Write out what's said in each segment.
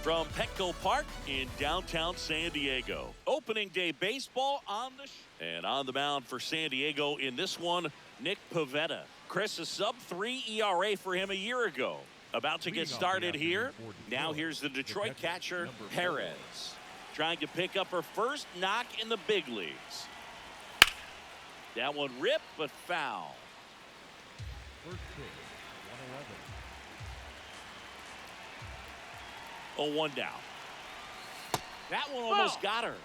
from Petco Park in downtown San Diego. Opening day baseball on the mound for San Diego in this one, Nick Pivetta. Chris, a sub-3 ERA for him a year ago. About to get started here. Now here's the Detroit catcher, Perez, trying to pick up her first knock in the big leagues. That one ripped, but foul. First pitch, 111. 0-1 down. That one almost got her.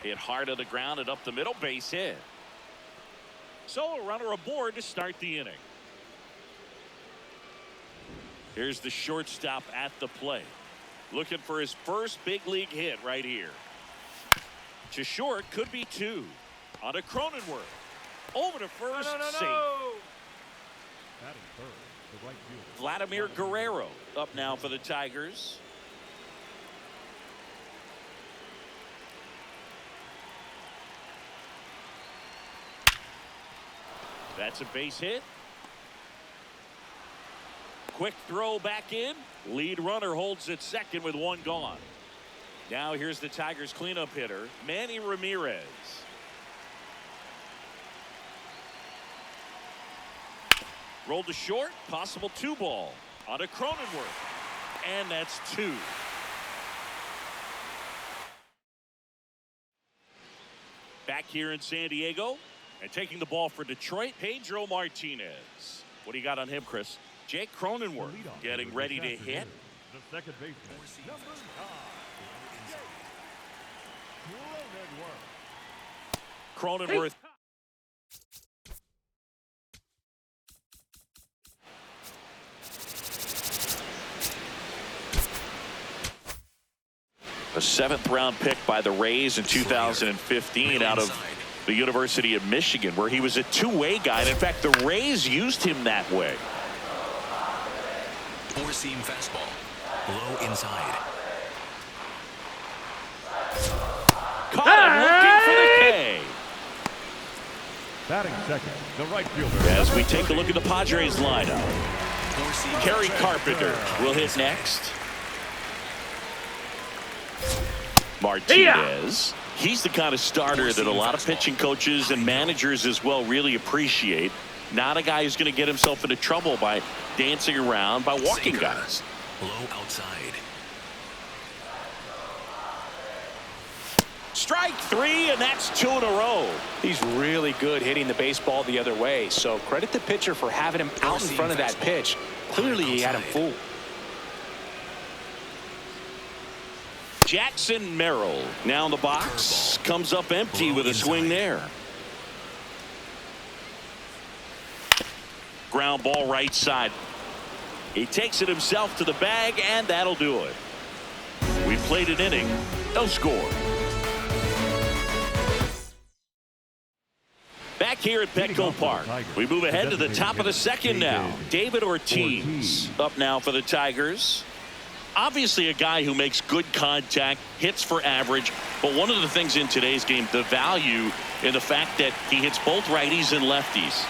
Hit hard on the ground and up the middle, base hit. So a runner aboard to start the inning. Here's the shortstop at the plate, looking for his first big league hit right here. To short, could be two. On to Cronenworth. Over to first, safe. Batting third, the right fielder. Vladimir Guerrero up now for the Tigers. That's a base hit. Quick throw back in. Lead runner holds at second with one gone. Now here's the Tigers cleanup hitter, Manny Ramirez. Rolled to short, possible 2-ball. On to Cronenworth. And that's 2. Back here in San Diego. And taking the ball for Detroit, Pedro Martinez. What do you got on him, Chris? Jake Cronenworth getting ready to hit. The second baseman, number 9, Cronenworth. A 7th-round pick by the Rays in 2015 out of the University of Michigan, where he was a two-way guy. And in fact, the Rays used him that way. Four-seam fastball. Low inside. Caught him looking for the K. Batting second, the right fielder. As we take a look at the Padres lineup, Kerry Carpenter will hit next. Martinez. He's the kind of starter that a lot of pitching coaches and managers as well really appreciate. Not a guy who's going to get himself into trouble by dancing around, by walking guys. Low outside. Strike 3, and that's 2 in a row. He's really good hitting the baseball the other way, so credit the pitcher for having him out in front of that pitch. Clearly he had him fooled. Jackson Merrill now in the box, comes up empty with a swing there. Ground ball right side. He takes it himself to the bag, and that'll do it. We played an inning, no score. Back here at Petco Park, we move ahead to the top of the second now. David Ortiz up now for the Tigers. Obviously a guy who makes good contact, hits for average, but one of the things in today's game, the value in the fact that he hits both righties and lefties.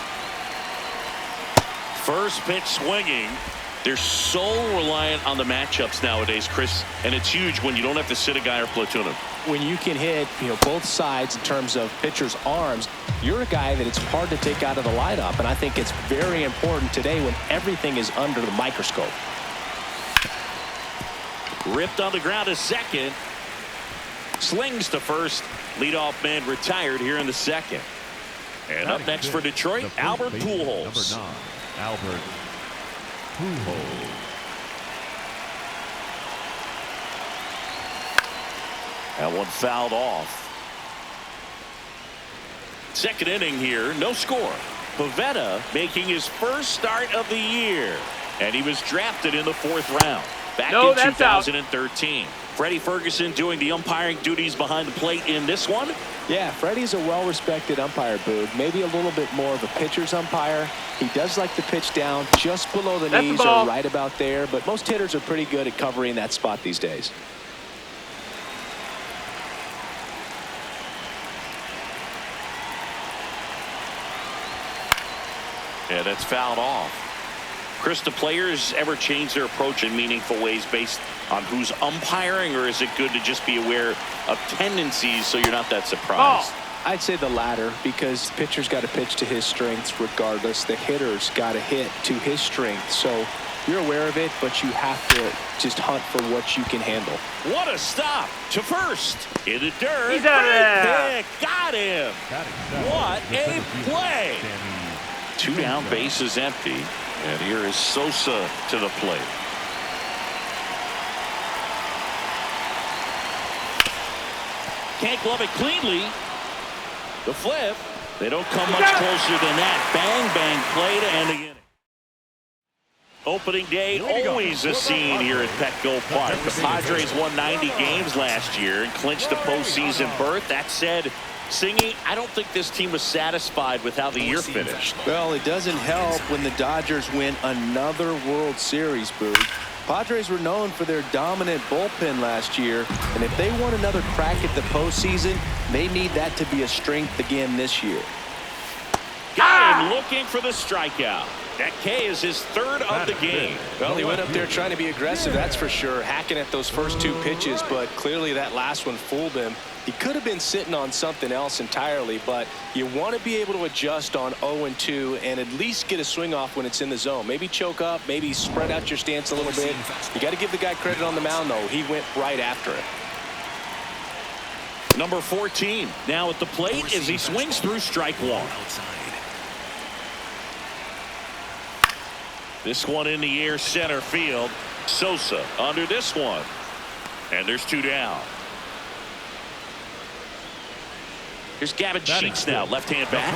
First pitch swinging. They're so reliant on the matchups nowadays, Chris, and it's huge when you don't have to sit a guy or platoon him. When you can hit, both sides in terms of pitchers' arms, you're a guy that it's hard to take out of the lineup, and I think it's very important today when everything is under the microscope. Ripped on the ground to second. Slings to first. Leadoff man retired here in the second. And up next for Detroit, Albert Pujols. Number 9, Albert Pujols. That one fouled off. Second inning here, no score. Pivetta making his first start of the year. And he was drafted in the 4th round. Back in 2013. Freddie Ferguson doing the umpiring duties behind the plate in this one. Yeah, Freddie's a well-respected umpire, Boog. Maybe a little bit more of a pitcher's umpire. He does like to pitch down just below the knees or right about there, but most hitters are pretty good at covering that spot these days. And it's fouled off. Chris, do players ever change their approach in meaningful ways based on who's umpiring, or is it good to just be aware of tendencies so you're not that surprised? I'd say the latter, because the pitcher's got to pitch to his strengths regardless. The hitter's got to hit to his strength. So you're aware of it, but you have to just hunt for what you can handle. What a stop to first. In the dirt. He's out of there. Pick. Got him. What a play. 2 down, bases empty. And here is Sosa to the plate. Can't glove it cleanly. The flip. They don't come much closer than that. Bang, bang play to end the inning. Opening day, always a scene here at Petco Park. The Padres won 90 games last year and clinched the postseason berth. That said, Singy, I don't think this team was satisfied with how the year finished. Well, it doesn't help when the Dodgers win another World Series, Boog. Padres were known for their dominant bullpen last year, and if they want another crack at the postseason, they need that to be a strength again this year. Got him looking for the strikeout. That K is his 3rd of the game. Well, he went up there trying to be aggressive, that's for sure, hacking at those first 2 pitches, but clearly that last one fooled him. He could have been sitting on something else entirely, but you want to be able to adjust on 0-2 and at least get a swing off when it's in the zone. Maybe choke up, maybe spread out your stance a little bit. You got to give the guy credit on the mound, though. He went right after it. Number 14 now at the plate as he swings through strike 1. This one in the air, center field. Sosa under this one. And there's 2 down. Here's Gavin Sheets now, left-hand bat.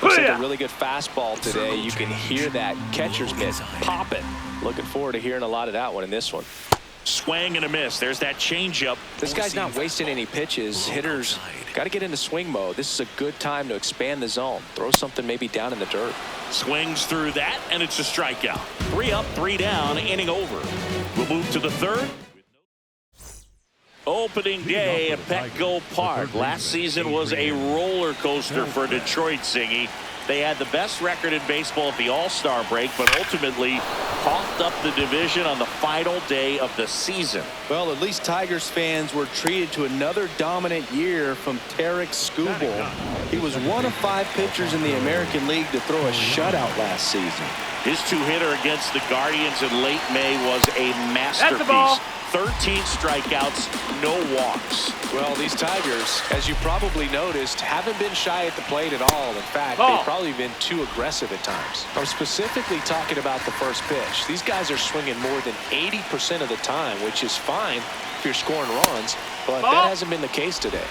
Looks like a really good fastball today. You can hear that catcher's mitt popping. Looking forward to hearing a lot of that one in this one. Swing and a miss. There's that changeup. This guy's not wasting any pitches. Hitters got to get into swing mode. This is a good time to expand the zone. Throw something maybe down in the dirt. Swings through that, and it's a strikeout. 3 up, 3 down, inning over. We'll move to the 3rd. Opening day at Petco Park. Last season was a roller coaster for Detroit, Singy. They had the best record in baseball at the All-Star break, but ultimately coughed up the division on the final day of the season. Well, at least Tigers fans were treated to another dominant year from Tarek Skubal. He was 1 of 5 pitchers in the American League to throw a shutout last season. His 2-hitter against the Guardians in late May was a masterpiece. 13 strikeouts, no walks. Well, these Tigers, as you probably noticed, haven't been shy at the plate at all. In fact, they've probably been too aggressive at times. I'm specifically talking about the first pitch. These guys are swinging more than 80% of the time, which is fine if you're scoring runs, but that hasn't been the case today.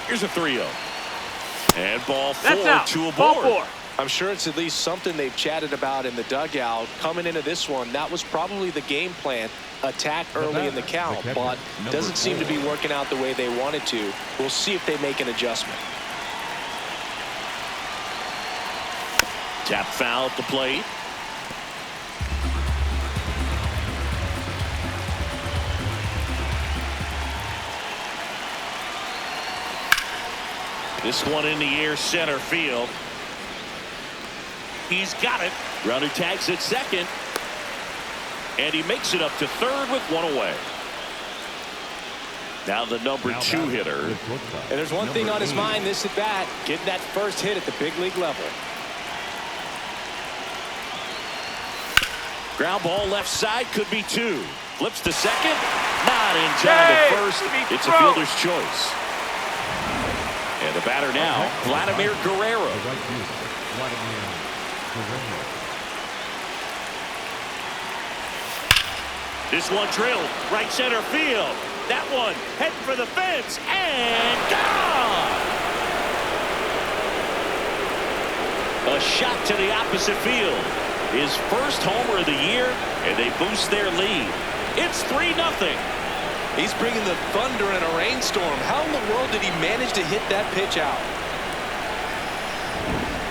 Here's a 3-0. And ball 4 to a board. I'm sure it's at least something they've chatted about in the dugout. Coming into this one, that was probably the game plan. Attack early in the count, but doesn't seem to be working out the way they wanted to. We'll see if they make an adjustment. Tap foul at the plate. This one in the air, center field. He's got it. Runner tags at second. And he makes it up to 3rd with 1 away. Now the number 2 hitter. And there's one thing on his mind this at bat, getting that first hit at the big league level. Ground ball left side, could be 2. Flips to second. Not in time to first. It's a fielder's choice. And the batter now, Vladimir Guerrero. This one drilled right center field. That one heading for the fence and gone. A shot to the opposite field. His first homer of the year, and they boost their lead. It's 3-0. He's bringing the thunder in a rainstorm. How in the world did he manage to hit that pitch out?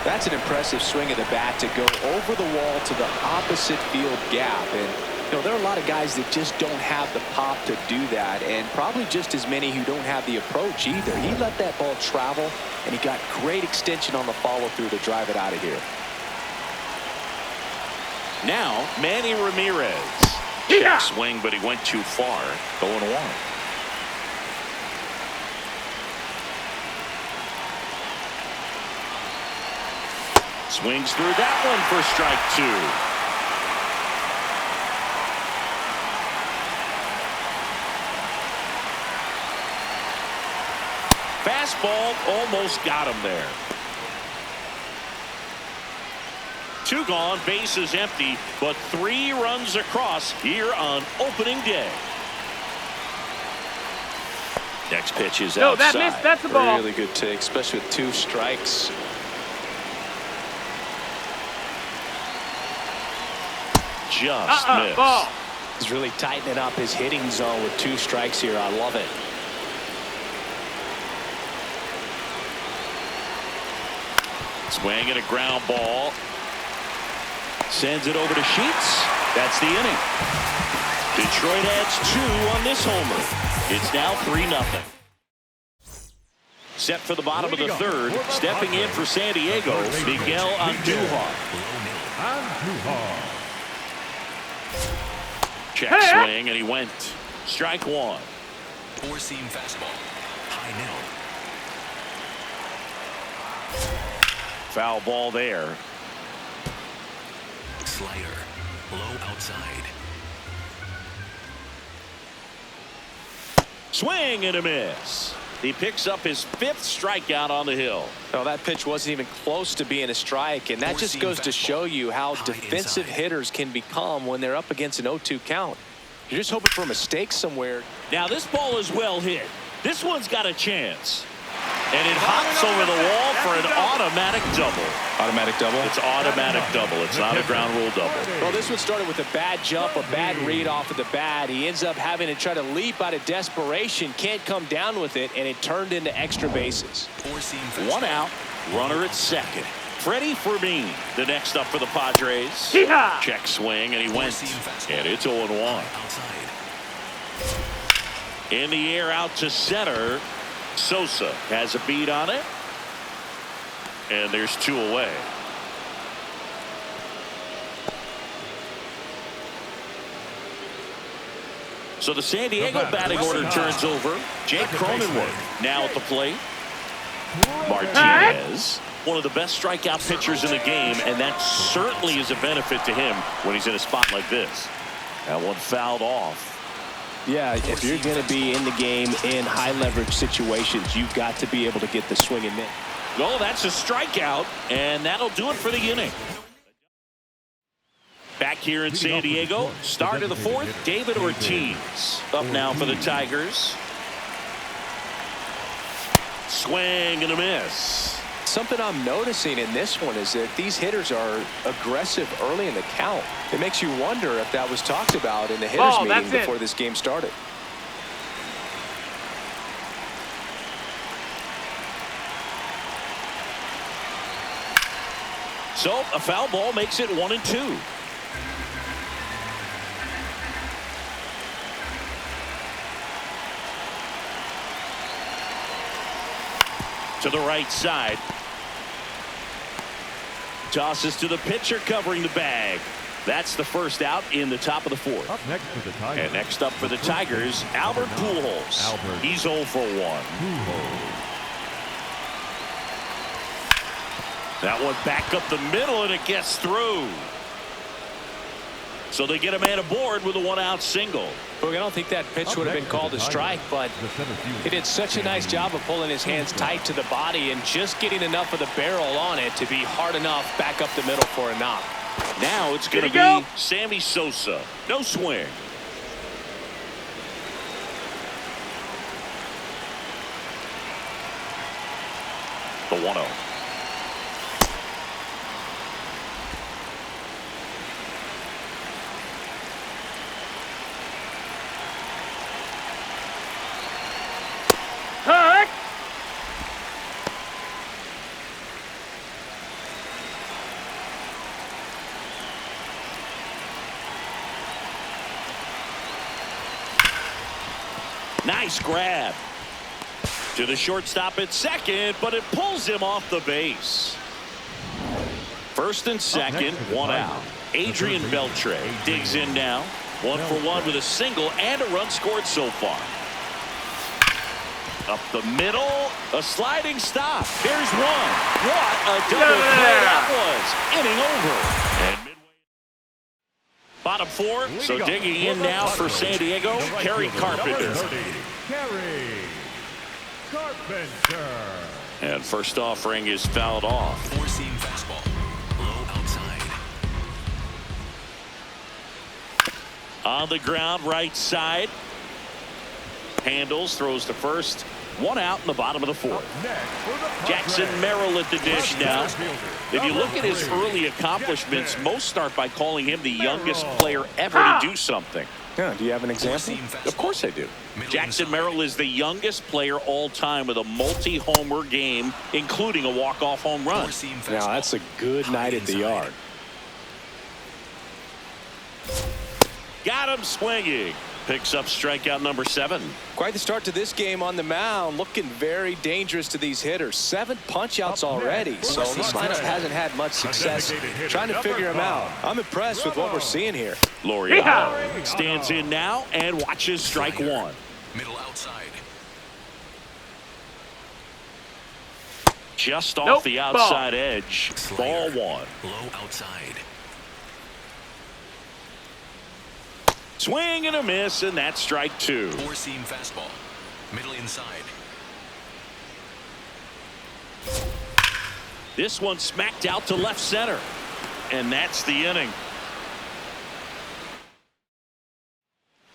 That's an impressive swing of the bat to go over the wall to the opposite field gap. And you know, there are a lot of guys that just don't have the pop to do that, and probably just as many who don't have the approach either. He let that ball travel, and he got great extension on the follow-through to drive it out of here. Now, Manny Ramirez. Check swing, but he went too far. 0-1. Swings through that one for strike 2. Fastball almost got him there. 2 gone, bases empty, but 3 runs across here on opening day. Next pitch is outside. That missed. That's the ball. Really good take, especially with 2 strikes. Just missed. Ball. He's really tightening up his hitting zone with 2 strikes here. I love it. Swing and a ground ball. Sends it over to Sheets. That's the inning. Detroit adds 2 on this homer. It's now 3-0. Set for the bottom of the 3rd. Stepping in for San Diego, Miguel Andujar. Check swing, and he went. Strike 1. 4-seam fastball. High middle. Foul ball there. Slider. Low outside. Swing and a miss. He picks up his 5th strikeout on the hill. No, that pitch wasn't even close to being a strike, and that just goes to show you how defensive hitters can become when they're up against an 0-2 count. You're just hoping for a mistake somewhere. Now this ball is well hit. This one's got a chance. And it hops over the wall for an automatic double. Automatic double? It's automatic double. It's not a ground rule double. Well, this one started with a bad jump, a bad read off of the bat. He ends up having to try to leap out of desperation, can't come down with it, and it turned into extra bases. 4-seam 1 out, runner at second. Freddie Fermin, the next up for the Padres. Check swing, and he went. And it's 0-1. In the air out to center. Sosa has a beat on it. And there's 2 away. So the San Diego batting order turns over. Jake Cronenworth now at the plate. Martinez, one of the best strikeout pitchers in the game, and that certainly is a benefit to him when he's in a spot like this. That one fouled off. Yeah, if you're going to be in the game in high-leverage situations, you've got to be able to get the swing and miss. Oh, that's a strikeout, and that'll do it for the inning. Back here in San Diego, start of the 4th, David Ortiz up now for the Tigers. Swing and a miss. Something I'm noticing in this one is that these hitters are aggressive early in the count. It makes you wonder if that was talked about in the hitters meeting before this game started. So a foul ball makes it 1-2. To the right side. Tosses to the pitcher covering the bag. That's the first out in the top of the 4th. Up next for the Tigers. And next up for the Tigers, Albert Pujols. He's 0 for 1. That one back up the middle, and it gets through. So they get a man aboard with a 1-out single. Look, I don't think that pitch would have been called a strike, but he did such a nice job of pulling his hands tight to the body and just getting enough of the barrel on it to be hard enough back up the middle for a knock. Now it's going to be Sammy Sosa. No swing. The 1-0. Nice grab. To the shortstop at second, but it pulls him off the base. First and second, one out. Adrian Beltre digs in now. 1-for-1 with a single and a run scored so far. Up the middle, a sliding stop. There's one. What a double play that was. Inning over. And midway. Bottom four, so digging in now for San Diego, Kerry Carpenter. And first offering is fouled off. Four-seam fastball. Low outside. On the ground, right side. Handles, throws to first. One out in the bottom of the fourth. Jackson Merrill at the dish now. If you look at his early accomplishments, most start by calling him the youngest player ever to do something. Yeah, do you have an example? Of course I do. Jackson Merrill is the youngest player all time with a multi-homer game, including a walk-off home run. Now that's a good night at the yard. Got him swinging. Picks up strikeout number 7. Quite the start to this game on the mound. Looking very dangerous to these hitters. 7 punch-outs already. So this lineup hasn't had much success trying to figure him out. I'm impressed with what we're seeing here. Laureano stands in now and watches strike 1. Middle outside. Just off the outside edge. Ball 1. Low outside. Swing and a miss, and that's strike 2. Four-seam fastball. Middle inside. This one smacked out to left center. And that's the inning.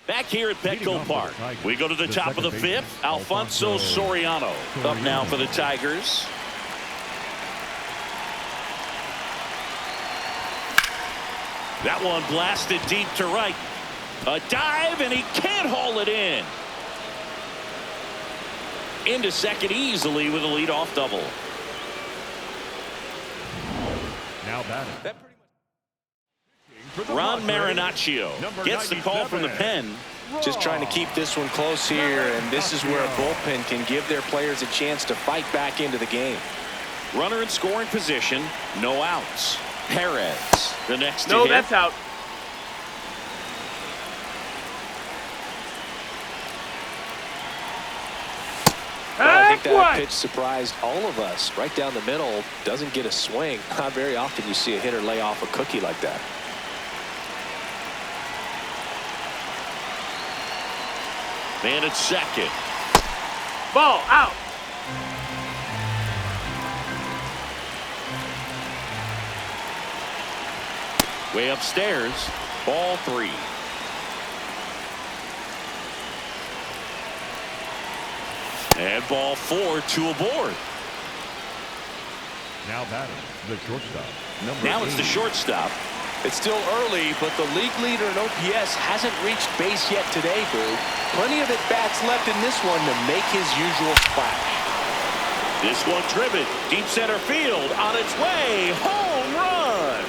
Back here at Petco Park, we go to the top of the 5th. Alfonso Soriano up now for the Tigers. That one blasted deep to right. A dive, and he can't haul it in. Into second easily with a leadoff double. Now batting. Ron Marinaccio gets the call from the pen. Just trying to keep this one close here, and this is where a bullpen can give their players a chance to fight back into the game. Runner in scoring position, no outs. Perez, the next to hit. No, that's out. Well, I think that pitch surprised all of us. Right down the middle, doesn't get a swing. Not very often you see a hitter lay off a cookie like that. Man at second. Ball out. Way upstairs. Ball 3. And ball 4, 2 aboard. Now batting, the shortstop. Now it's the shortstop. It's still early, but the league leader in OPS hasn't reached base yet today, Boo. Plenty of at-bats left in this one to make his usual splash. This one driven deep center field on its way. Home run.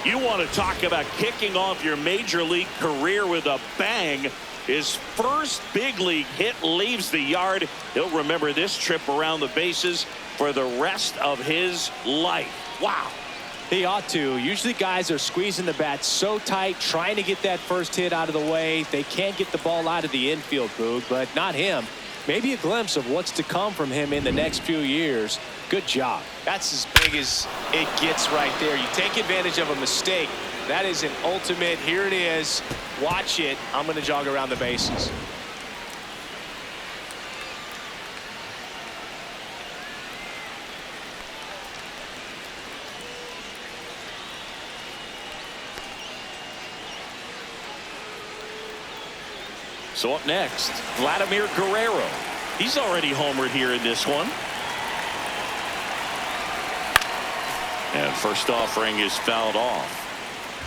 You want to talk about kicking off your major league career with a bang. His first big league hit leaves the yard. He'll remember this trip around the bases for the rest of his life. Wow. He ought to. Usually guys are squeezing the bat so tight, trying to get that first hit out of the way. They can't get the ball out of the infield, Boog, but not him. Maybe a glimpse of what's to come from him in the next few years. Good job. That's as big as it gets right there. You take advantage of a mistake. That is an ultimate. Here it is. Watch it. I'm going to jog around the bases. So up next, Vladimir Guerrero. He's already homered here in this one. And first offering is fouled off.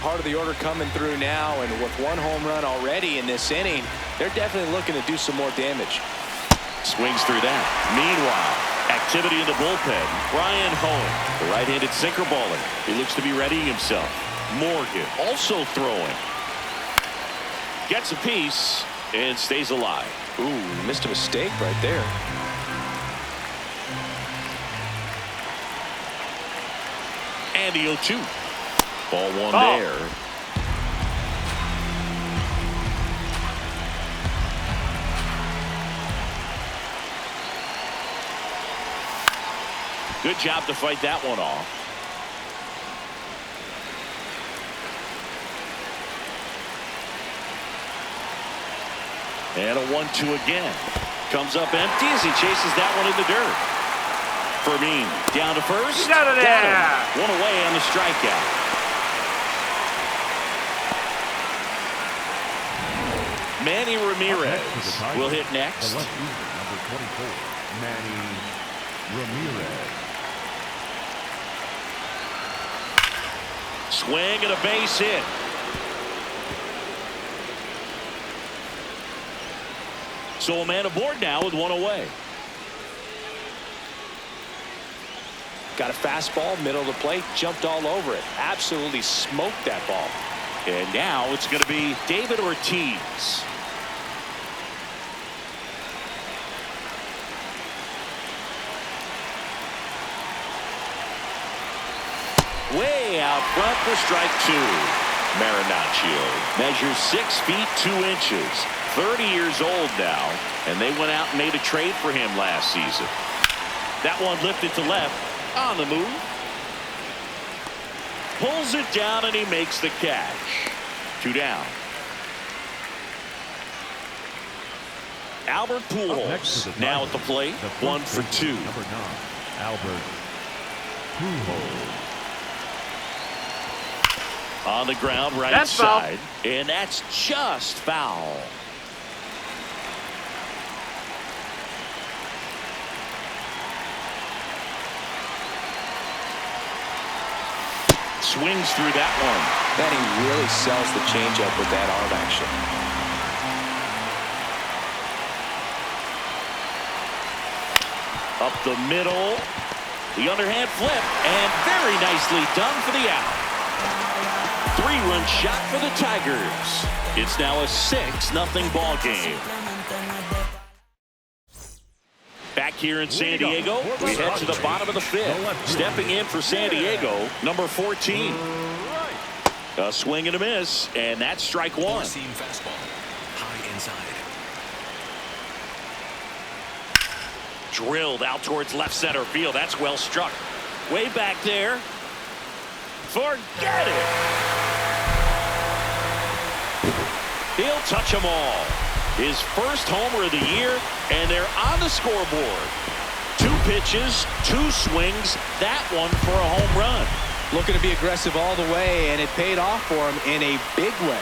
Part of the order coming through now, and with one home run already in this inning, they're definitely looking to do some more damage. Swings through that. Meanwhile, activity in the bullpen. Brian Hohen, the right-handed sinker baller. He looks to be readying himself. Morgan also throwing. Gets a piece. and stays alive. Ooh, missed a mistake right there. And the 0-2. Ball one there. Good job to fight that one off. And a 1-2 again. Comes up empty as he chases that one in the dirt. Fermin down to first. Get out of there. Got him. One away on the strikeout. Manny Ramirez will hit next. The left fielder, number 24, Manny Ramirez. Swing and a base hit. So a man aboard now with one away. Got a fastball, middle of the plate, jumped all over it. Absolutely smoked that ball. And now it's going to be David Ortiz. Way out front for strike two. Marinaccio measures 6 feet 2 inches. 30 years old now, and they went out and made a trade for him last season. That one lifted to left on the move. Pulls it down and he makes the catch. 2 down. Albert Pujols now at the plate. 1 for 2. Number 9, Albert Pujols. On the ground, right That's side. Foul. And that's just foul. Swings through that one. Man, he really sells the changeup with that arm action. Up the middle. The underhand flip. And very nicely done for the out. 3-run shot for the Tigers. It's now a 6-0 ball game. Back here in San Diego, we head to the bottom of the 5th. Stepping in for San Diego, number 14. A swing and a miss, and that's strike 1. Four-seam fastball, high inside. Drilled out towards left center field. That's well struck. Way back there. Forget it. He'll touch them all. His first homer of the year, and they're on the scoreboard. 2 pitches, 2 swings, that one for a home run. Looking to be aggressive all the way, and it paid off for him in a big way.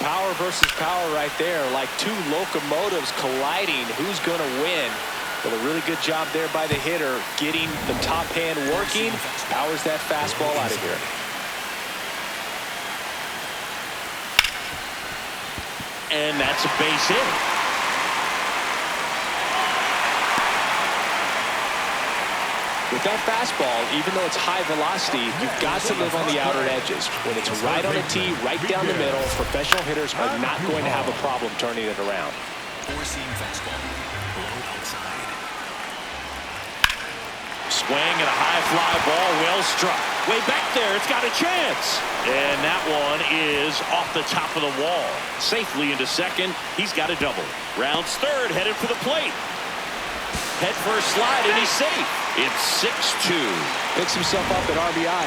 Power versus power right there, like 2 locomotives colliding. Who's going to win? Well, a really good job there by the hitter, getting the top hand working. Powers that fastball out of here. And that's a base hit. With that fastball, even though it's high velocity, you've got to live on the outer edges. When it's right on the tee, right down the middle, professional hitters are not going to have a problem turning it around. Four-seam fastball, low outside. Swing and a high fly ball, well struck. Way back there, it's got a chance. And that one is off the top of the wall. Safely into second, he's got a double. Rounds third, headed for the plate. Head first slide, and he's safe. It's 6-2. Picks himself up at RBI.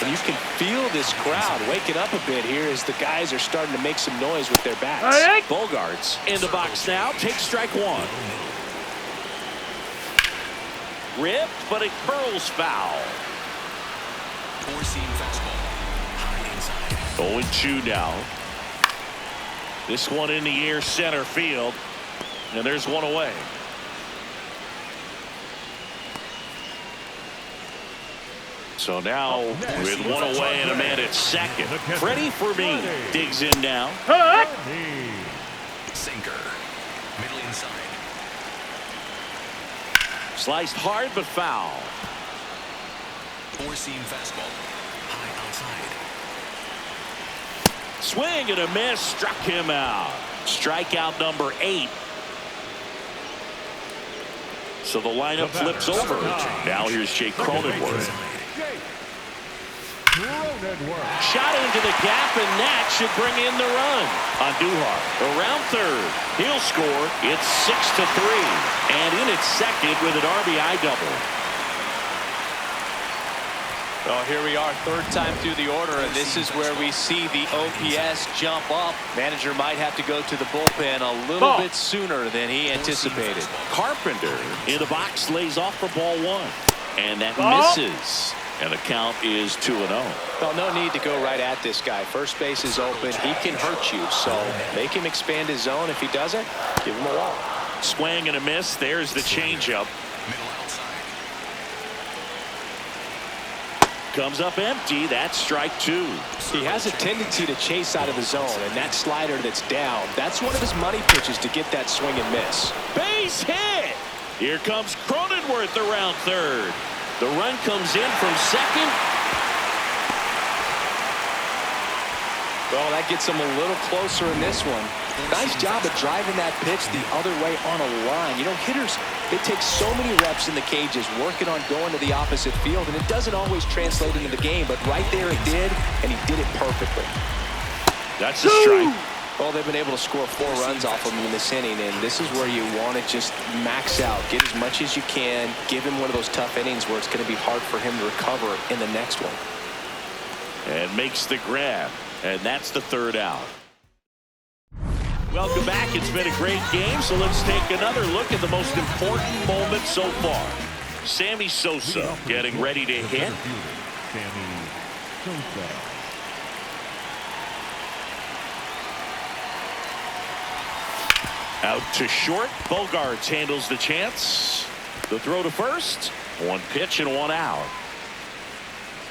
And you can feel this crowd waking up a bit here as the guys are starting to make some noise with their bats. Bogarts in the box now, takes strike 1. Ripped, but it curls foul. Four-seam fastball, high inside. 0-2 now. This one in the air, center field. And there's one away. So now with one away and a man at second. Freddie Fermin digs in now. Sinker, middle inside. Sliced hard but foul. Four-seam fastball, high outside. Swing and a miss. Struck him out. Strikeout number 8. So the lineup flips over. Now here's Jake Cronenworth. Shot into the gap, and that should bring in the run. On Duhar, around third. He'll score. It's 6-3. And in at second with an RBI double. Well, here we are, third time through the order, and this is where we see the OPS jump up. Manager might have to go to the bullpen a little bit sooner than he anticipated. Carpenter in the box lays off for ball 1. And that misses. And the count is 2-0. Well, no need to go right at this guy. First base is open. He can hurt you, so make him expand his zone. If he doesn't, give him a walk. Swing and a miss. There's the changeup. Comes up empty. That's strike 2. He has a tendency to chase out of the zone, and that slider that's down, that's one of his money pitches to get that swing and miss. Base hit. Here comes Cronenworth around third. The run comes in from second. Well, that gets him a little closer in this one. Nice job of driving that pitch the other way on a line. You know, hitters, it takes so many reps in the cages working on going to the opposite field, and it doesn't always translate into the game, but right there it did, and he did it perfectly. That's a strike. Well, they've been able to score 4 runs off of him in this inning, and this is where you want to just max out, get as much as you can, give him one of those tough innings where it's going to be hard for him to recover in the next one. And makes the grab, and that's the third out. Welcome back. It's been a great game, so let's take another look at the most important moment so far. Sammy Sosa getting ready to hit. Out to short. Bogarts handles the chance. The throw to first. 1 pitch and 1 out.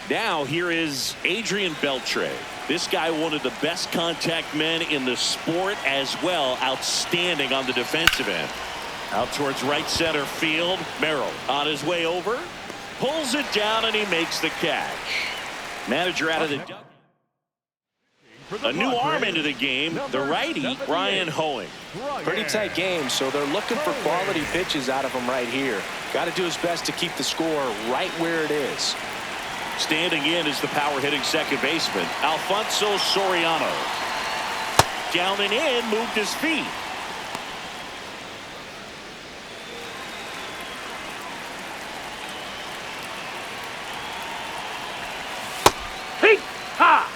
Now here is Adrian Beltre. This guy, one of the best contact men in the sport as well. Outstanding on the defensive end. Out towards right center field. Merrill on his way over. Pulls it down and he makes the catch. Manager out of the dugout. A new arm into the game. The righty, Ryan Hoeing. Pretty tight game, so they're looking for quality pitches out of him right here. Got to do his best to keep the score right where it is. Standing in is the power hitting second baseman, Alfonso Soriano. Down and in, moved his feet. Hey, ha!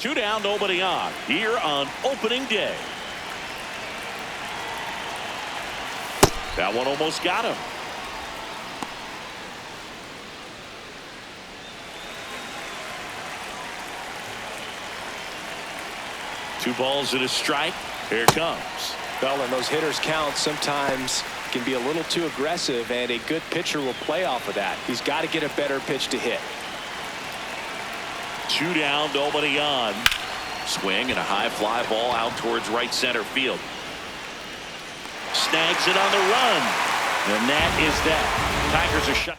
2 down, nobody on. Here on opening day. That one almost got him. Two balls and a strike. Here it comes. Well, and those hitters count sometimes can be a little too aggressive, and a good pitcher will play off of that. He's got to get a better pitch to hit. 2 down, nobody on. Swing and a high fly ball out towards right center field. Snags it on the run. And that is that. Tigers are shut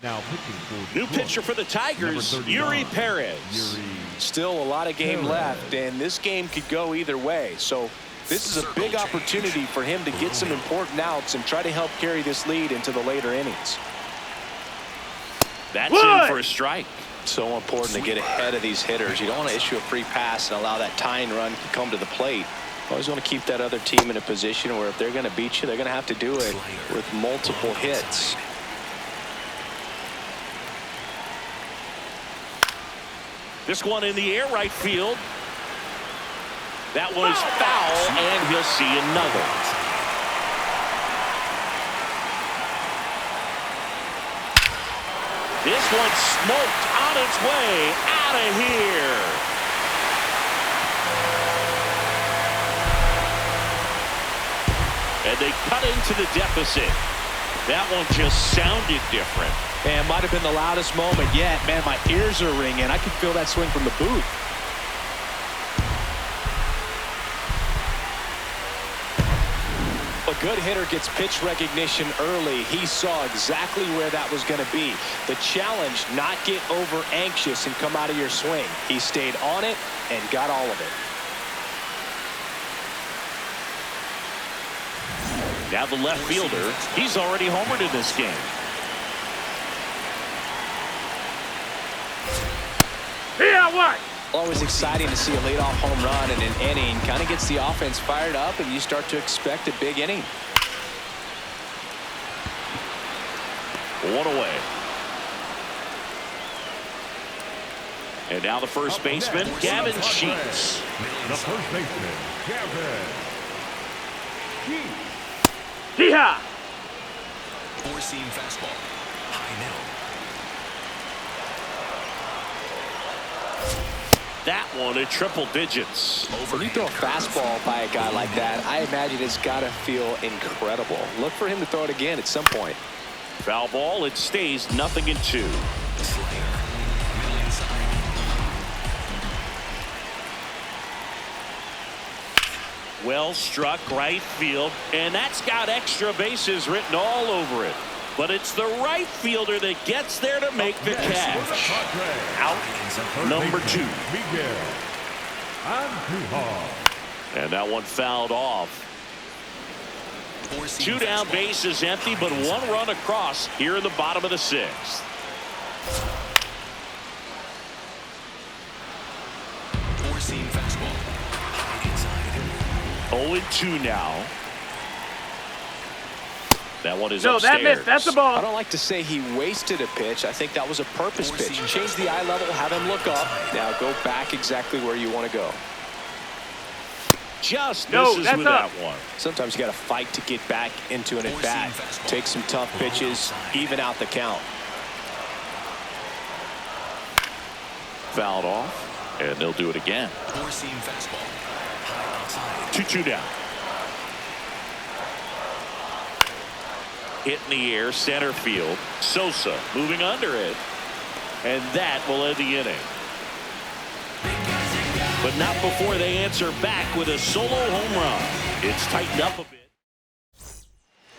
Now pitching for New Detroit, pitcher for the Tigers, number 39, Yuri Perez. Yuri. Still a lot of game left, and this game could go either way. So this is a big opportunity for him to get some important outs and try to help carry this lead into the later innings. That's in for a strike. So important to get ahead of these hitters. You don't want to issue a free pass and allow that tying run to come to the plate. Always want to keep that other team in a position where if they're going to beat you, they're going to have to do it with multiple hits. This one in the air, right field. That one is foul, and he'll see another. This one smoked on its way out of here. And they cut into the deficit. That one just sounded different. And might have been the loudest moment yet. Man, my ears are ringing. I can feel that swing from the booth. A good hitter gets pitch recognition early. He saw exactly where that was going to be. The challenge, not get over anxious and come out of your swing. He stayed on it and got all of it. Now the left fielder, he's already homered in this game. Yeah, what? Always exciting to see a leadoff home run in an inning. Kind of gets the offense fired up, and you start to expect a big inning. One away. And now the first baseman, Gavin Sheets. The first baseman, Gavin Sheets. Hee-haw! Four-seam fastball. High middle. That one at triple digits. When you throw a fastball by a guy like that, I imagine it's got to feel incredible. Look for him to throw it again at some point. Foul ball, it stays 0-2. Well struck right field, and that's got extra bases written all over it. But it's the right fielder that gets there to make the catch. Out number 2. Miguel Andujar. And that one fouled off. 2 down, bases empty, but 1 run across here in the bottom of the 6th. Four-seam fastball. High inside. 0-2 now. That one is No, upstairs. that missed. That's the ball. I don't like to say he wasted a pitch. I think that was a purpose pitch. Change the eye level, have him look up. Now go back exactly where you want to go. Just misses with that one. Sometimes you got to fight to get back into an at-bat. Take some tough pitches, even out the count. Fouled off, and they'll do it again. Four-seam fastball. High outside. 2-2 down. Hit in the air, center field. Sosa moving under it. And that will end the inning. But not before they answer back with a solo home run. It's tightened up a bit.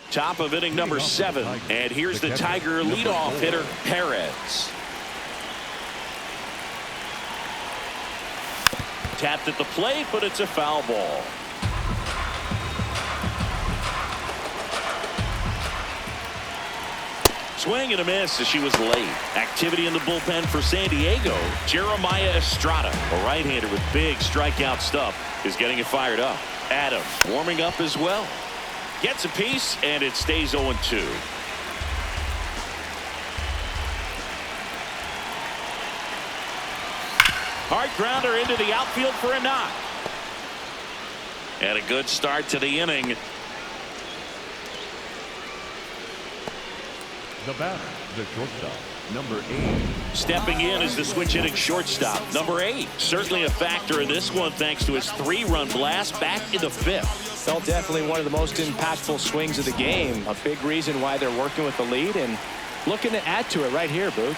Top of inning number 7. And here's the Tiger leadoff hitter, Perez. Tapped at the plate, but it's a foul ball. Swing and a miss as she was late. Activity in the bullpen for San Diego. Jeremiah Estrada, a right-hander with big strikeout stuff, is getting it fired up. Adams warming up as well. Gets a piece, and it stays 0-2. Hard grounder into the outfield for a knock. And a good start to the inning. The batter, the shortstop, number 8. Stepping in is the switch-hitting shortstop, number 8. Certainly a factor in this one thanks to his 3-run blast back in the 5th. Felt definitely one of the most impactful swings of the game. A big reason why they're working with the lead and looking to add to it right here, Booth.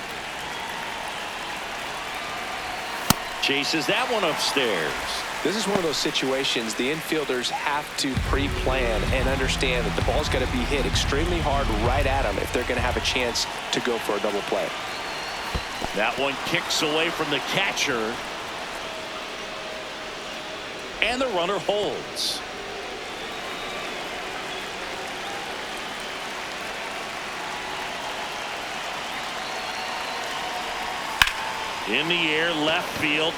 Chases that one upstairs. This is one of those situations the infielders have to pre-plan and understand that the ball's got to be hit extremely hard right at them if they're going to have a chance to go for a double play. That one kicks away from the catcher. And the runner holds. In the air, left field.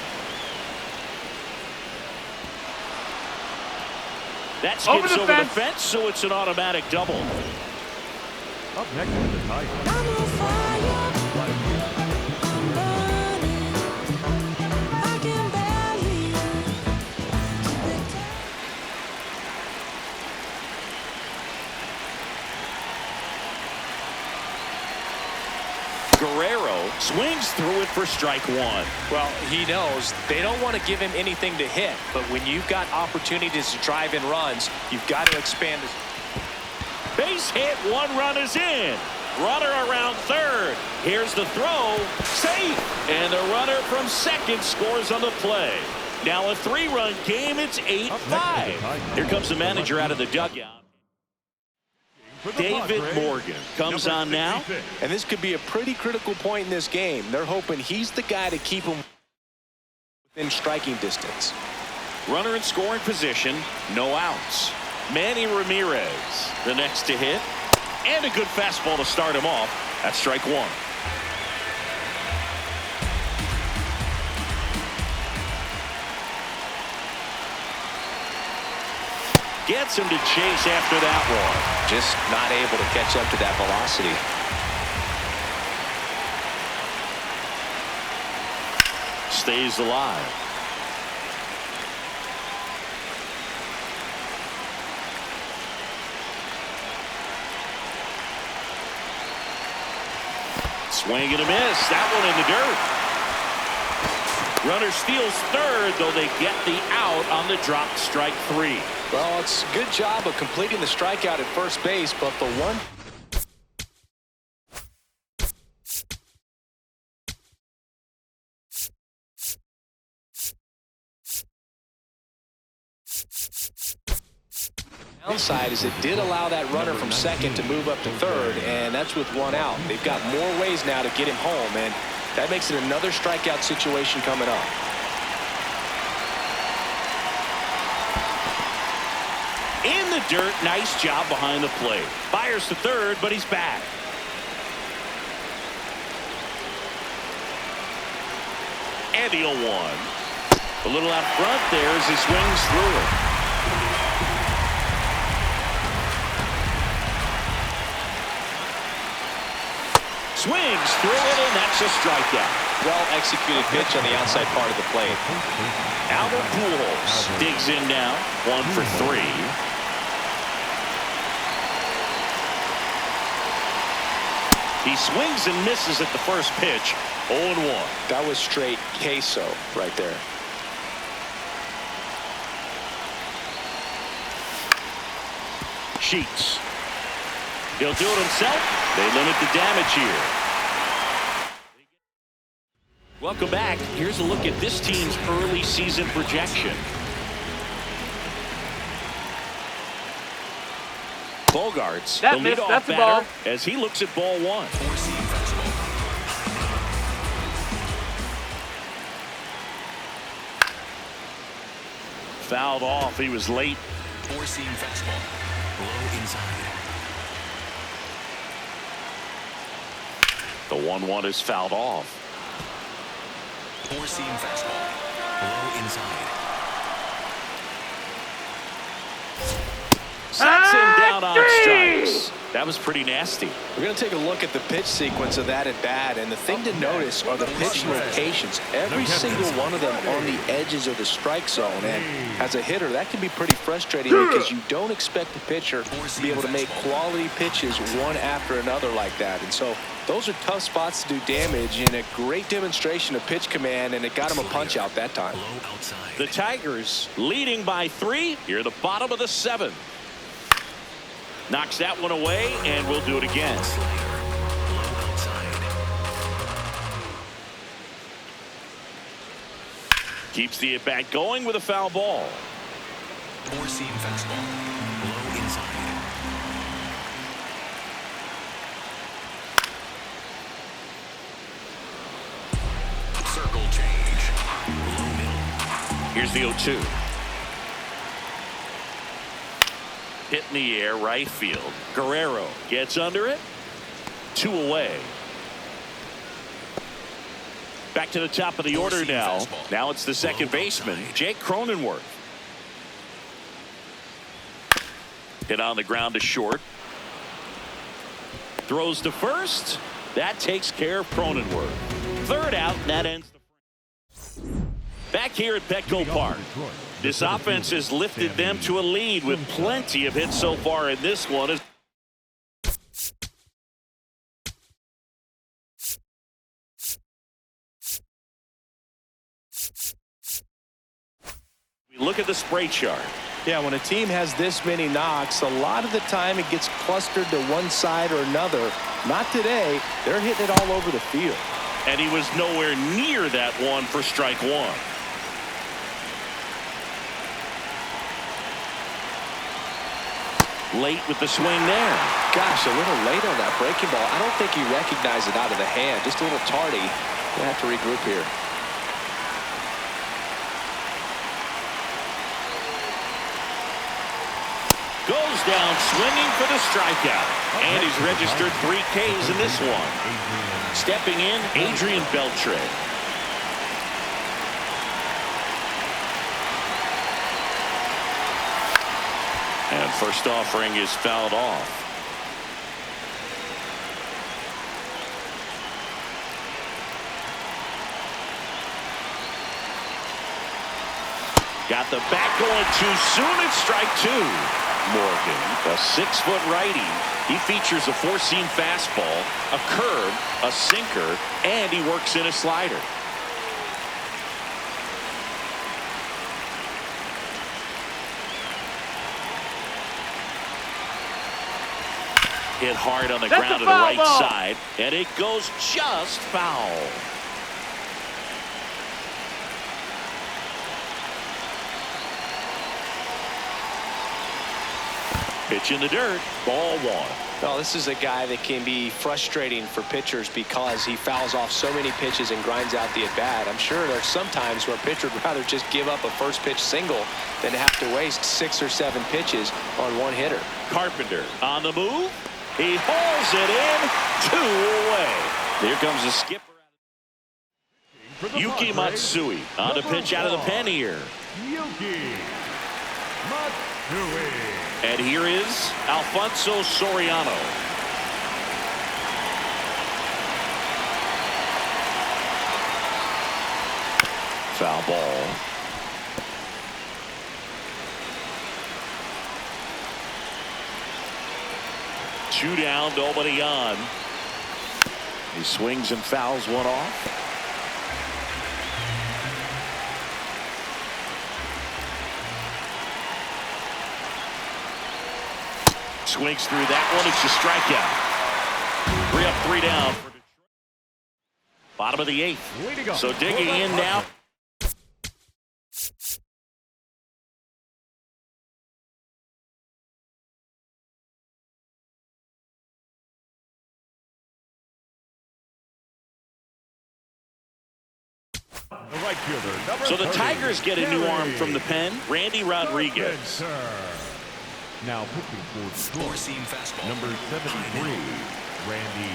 That skips over the fence, so it's an automatic double. Up next is the Tigers. Guerrero swings through it for strike one. Well, he knows they don't want to give him anything to hit, but when you've got opportunities to drive in runs, you've got to expand his. Base hit, one run is in. Runner around third. Here's the throw. Safe. And the runner from second scores on the play. Now a 3-run game. It's 8-5. Here comes the manager out of the dugout. David Morgan comes on now. And this could be a pretty critical point in this game. They're hoping he's the guy to keep him within striking distance. Runner in scoring position. No outs. Manny Ramirez, the next to hit. And a good fastball to start him off. That's strike one. Gets him to chase after that one. Just not able to catch up to that velocity. Stays alive. Swing and a miss. That one in the dirt. Runner steals third, though they get the out on the drop, strike three. Well, it's a good job of completing the strikeout at first base, but the one. Downside is it did allow that runner from second to move up to third, and that's with one out. They've got more ways now to get him home, and that makes it another strikeout situation coming up. In the dirt, nice job behind the plate. Fires to third, but he's back. And the 0-1. A little out front there as he swings through it. Swings through it, and that's a strikeout. Well-executed pitch on the outside part of the plate. Albert Pujols digs in now. 1 for 3. He swings and misses at the first pitch. 0-1. That was straight queso right there. Sheets. He'll do it himself. They limit the damage here. Welcome back. Here's a look at this team's early season projection. Bogarts, the leadoff batter, as he looks at ball one. Fouled off. He was late. Four-seam fastball. Low inside. The 1-1 is fouled off. Four-seam fastball. Low inside. Sets him down on strikes. That was pretty nasty. We're going to take a look at the pitch sequence of that at bat, and the thing to notice are the pitch locations. Every single one of them on the edges of the strike zone, and as a hitter, that can be pretty frustrating because you don't expect the pitcher to be able to make quality pitches one after another like that. And so those are tough spots to do damage, and a great demonstration of pitch command, and it got him a punch out that time. The Tigers leading by 3 here at the bottom of the 7th. Knocks that one away, and we'll do it again. Keeps the at-bat going with a foul ball. Four-seam fastball. Low inside. Circle change. Low middle. Here's the 0-2. Hit in the air, right field. Guerrero gets under it. 2 away. Back to the top of the order now. Now it's the second baseman, Jake Cronenworth. Hit on the ground to short. Throws to first. That takes care of Cronenworth. Third out, and that ends the frame. Back here at Petco Park. This offense has lifted them to a lead with plenty of hits so far in this one. Look at the spray chart. Yeah, when a team has this many knocks, a lot of the time it gets clustered to one side or another. Not today. They're hitting it all over the field. And he was nowhere near that one for strike one. Late with the swing there. Gosh, a little late on that breaking ball. I don't think he recognized it out of the hand. Just a little tardy. Gonna have to regroup here. Goes down swinging for the strikeout. And he's registered 3 Ks in this one. Stepping in, Adrian Beltre. And first offering is fouled off. Got the bat going too soon. It's strike 2. Morgan, a 6-foot righty. He features a 4-seam fastball, a curve, a sinker, and he works in a slider. Hit hard on the ground to the right side, and it goes just foul. Pitch in the dirt, ball 1. Well, this is a guy that can be frustrating for pitchers because he fouls off so many pitches and grinds out the at-bat. I'm sure there's some times where a pitcher would rather just give up a first pitch single than to have to waste 6 or 7 pitches on one hitter. Carpenter on the move. He hauls it in, 2 away. Here comes the skipper. Yuki Matsui on the pitch out of the pen here. Yuki Matsui. And here is Alfonso Soriano. Foul ball. Two down, nobody on. He swings and fouls one off. Swings through that one. It's a strikeout. 3 up, 3 down. Bottom of the 8th. So digging in now. So the Tigers get a new arm from the pen, Randy Rodriguez. Now pitching for Four-seam fastball. number 73, Randy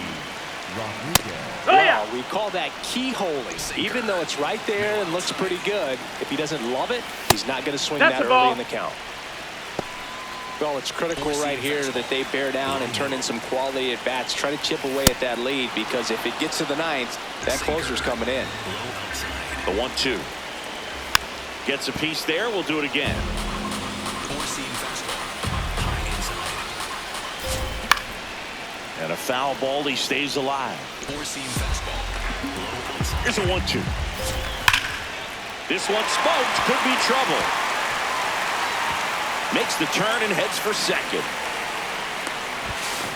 Rodriguez. Wow, we call that keyholing. Even though it's right there and looks pretty good, if he doesn't love it, he's not going to swing that early in the count. Well, it's critical right here that they bear down and turn in some quality at bats. Try to chip away at that lead, because if it gets to the 9th, that closer's coming in. The 1-2. Gets a piece there. We'll do it again. Four-seam fastball. High inside. And a foul ball. He stays alive. Four-seam fastball. Low inside. Here's a 1-2. This one smoked. Could be trouble. Makes the turn and heads for second.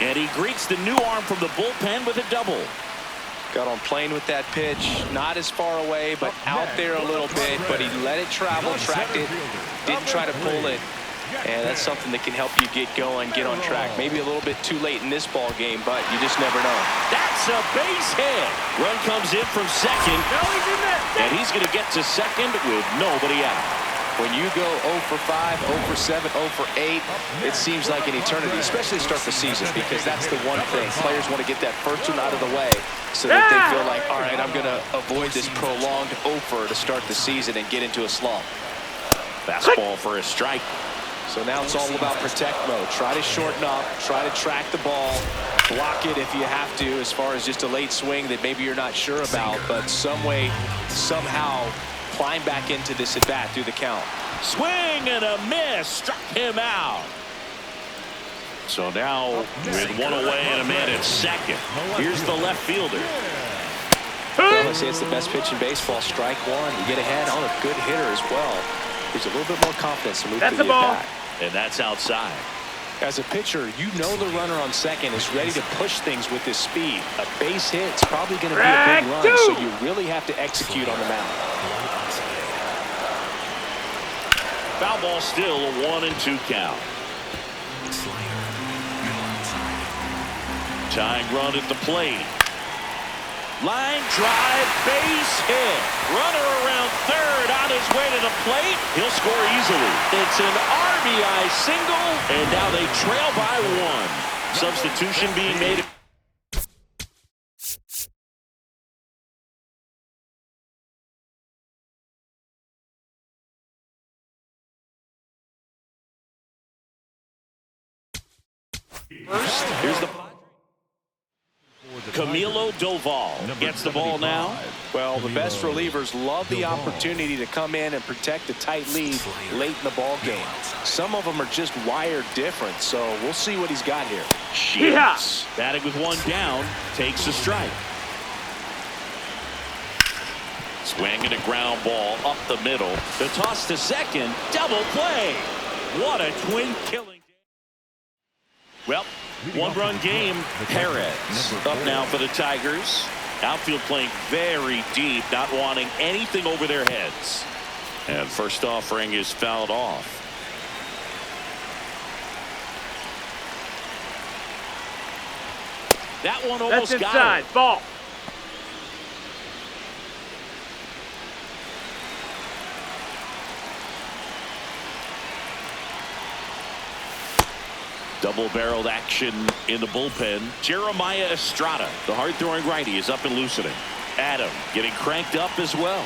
And he greets the new arm from the bullpen with a double. Got on plane with that pitch. Not as far away, but out there a little bit. But he let it travel, tracked it, didn't try to pull it. And that's something that can help you get going, get on track. Maybe a little bit too late in this ball game, but you just never know. That's a base hit. Run comes in from second. And he's going to get to second with nobody out. When you go 0 for 5, 0 for 7, 0 for 8, it seems like an eternity, especially to start the season, because that's the one thing. Players want to get that first one out of the way so that they feel like, all right, I'm going to avoid this prolonged 0 for to start the season and get into a slump. Fastball for a strike. So now it's all about protect mode. Try to shorten up, try to track the ball, block it if you have to, as far as just a late swing that maybe you're not sure about, but some way, somehow, climb back into this at bat through the count. Swing and a miss, struck him out. So now with one away and a man at second. Here's the left fielder. Well, I say it's the best pitch in baseball. Strike one. You get ahead on a good hitter as well. There's a little bit more confidence to move to the at-bat. And that's outside. As a pitcher, you know the runner on second is ready to push things with his speed. A base hit is probably going to be a big run, so you really have to execute on the mound. Foul ball still, a 1-2 count. Tying run at the plate. Line drive, base hit. Runner around third on his way to the plate. He'll score easily. It's an RBI single, and now they trail by 1. Substitution being made. First, here's the Camilo Doval gets the ball now. Well, the best relievers love the opportunity to come in and protect a tight lead late in the ball game. Some of them are just wired different, so we'll see what he's got here. Sheets, batting with one down, takes a strike. Swing and a ground ball up the middle. The toss to second, double play. What a twin killing. Well, one-run game. Perez up now for the Tigers. Outfield playing very deep, not wanting anything over their heads. And first offering is fouled off. That one almost That's got inside. it. Ball. Double-barreled action in the bullpen. Jeremiah Estrada, the hard-throwing righty, is up and loosening. Adam getting cranked up as well.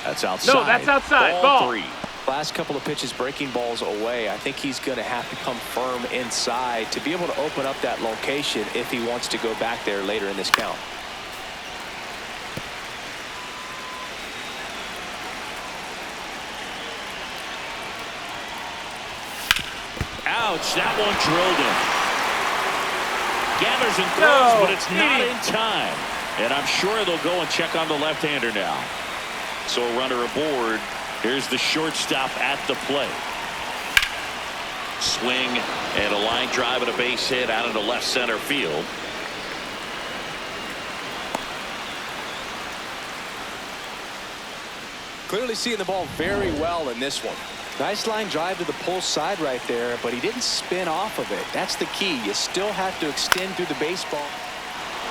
That's outside. No, that's outside. Ball. 3. Last couple of pitches breaking balls away. I think he's going to have to come firm inside to be able to open up that location if he wants to go back there later in this count. Ouch, that one drilled him. Gathers and throws, but it's not in time. And I'm sure they'll go and check on the left-hander now. So a runner aboard. Here's the shortstop at the plate. Swing and a line drive and a base hit out into left center field. Clearly seeing the ball very well in this one. Nice line drive to the pull side right there, but he didn't spin off of it. That's the key. You still have to extend through the baseball.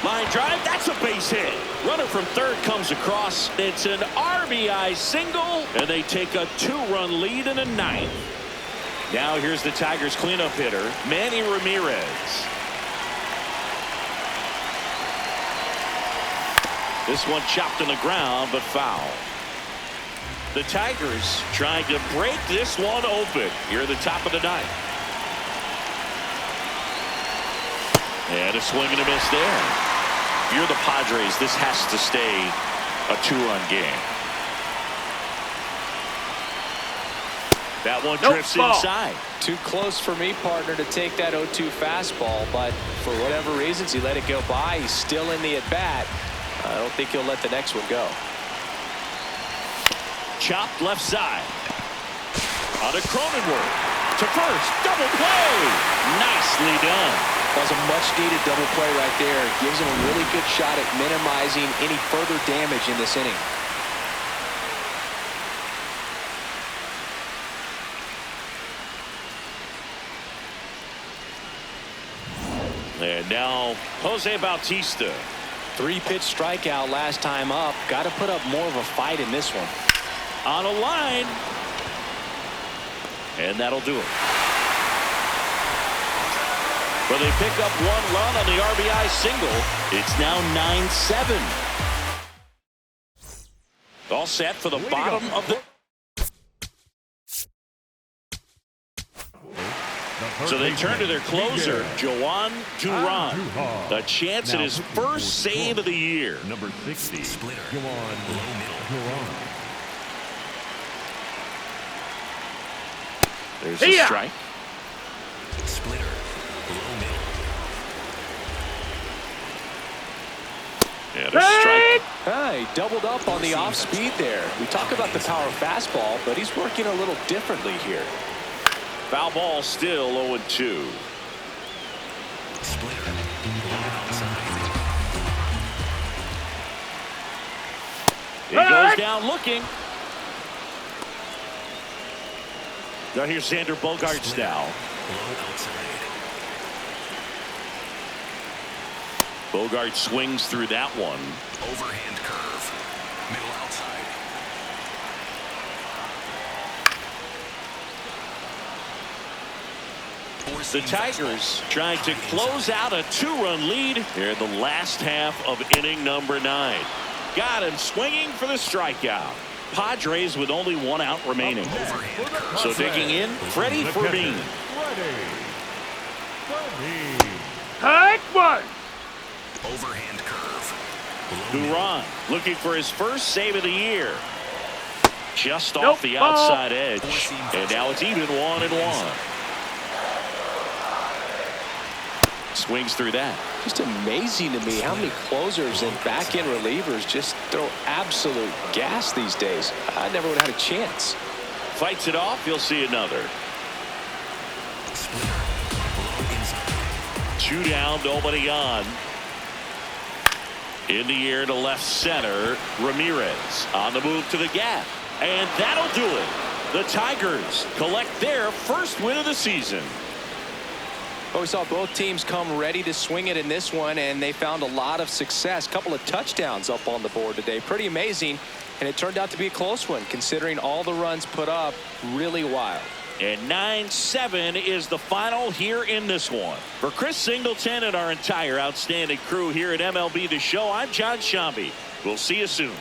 Line drive, that's a base hit. Runner from third comes across. It's an RBI single, and they take a 2-run lead in a 9th. Now here's the Tigers cleanup hitter, Manny Ramirez. This one chopped on the ground, but foul. The Tigers trying to break this one open here at the top of the 9th. And a swing and a miss there. If you're the Padres, this has to stay a 2-run game. That one drifts inside. Too close for me, partner, to take that 0-2 fastball, but for whatever reasons, he let it go by. He's still in the at-bat. I don't think he'll let the next one go. Chopped left side. On to Cronenworth. To first. Double play. Nicely done. That was a much-needed double play right there. Gives him a really good shot at minimizing any further damage in this inning. And now Jose Bautista. 3-pitch strikeout last time up. Got to put up more of a fight in this one. On a line. And that'll do it. But they pick up 1 run on the RBI single. It's now 9-7. All set for the bottom of the... So they turn to their closer, Joan Duran. A chance at his first save of the year. Number 60, Splitter. Joan Duran. There's a strike. Splitter. Low middle. And a strike. He doubled up on the off-speed there. We talk about the power fastball, but he's working a little differently here. Foul ball still 0-2. Splitter. Outside. He goes down looking. Now here's Xander Bogaerts now. Low outside. Bogaerts swings through that one. Overhand curve. Middle outside. The Tigers trying to close out a 2-run lead here in the last half of inning number 9. Got him swinging for the strikeout. Padres with only 1 out remaining. So digging in, Freddie Fermin. Hike 1. Overhand curve. Duran looking for his first save of the year. Just off the outside edge. And now it's even 1-1. Swings through that. Just amazing to me how many closers and back-end relievers just throw absolute gas these days. I never would have had a chance. Fights it off. You'll see another. 2 down, nobody on. In the air to left center. Ramirez on the move to the gap. And that'll do it. The Tigers collect their first win of the season. Well, we saw both teams come ready to swing it in this one, and they found a lot of success. Couple of touchdowns up on the board today. Pretty amazing, and it turned out to be a close one, considering all the runs put up. Really wild. And 9-7 is the final here in this one. For Chris Singleton and our entire outstanding crew here at MLB The Show, I'm John Shambi. We'll see you soon.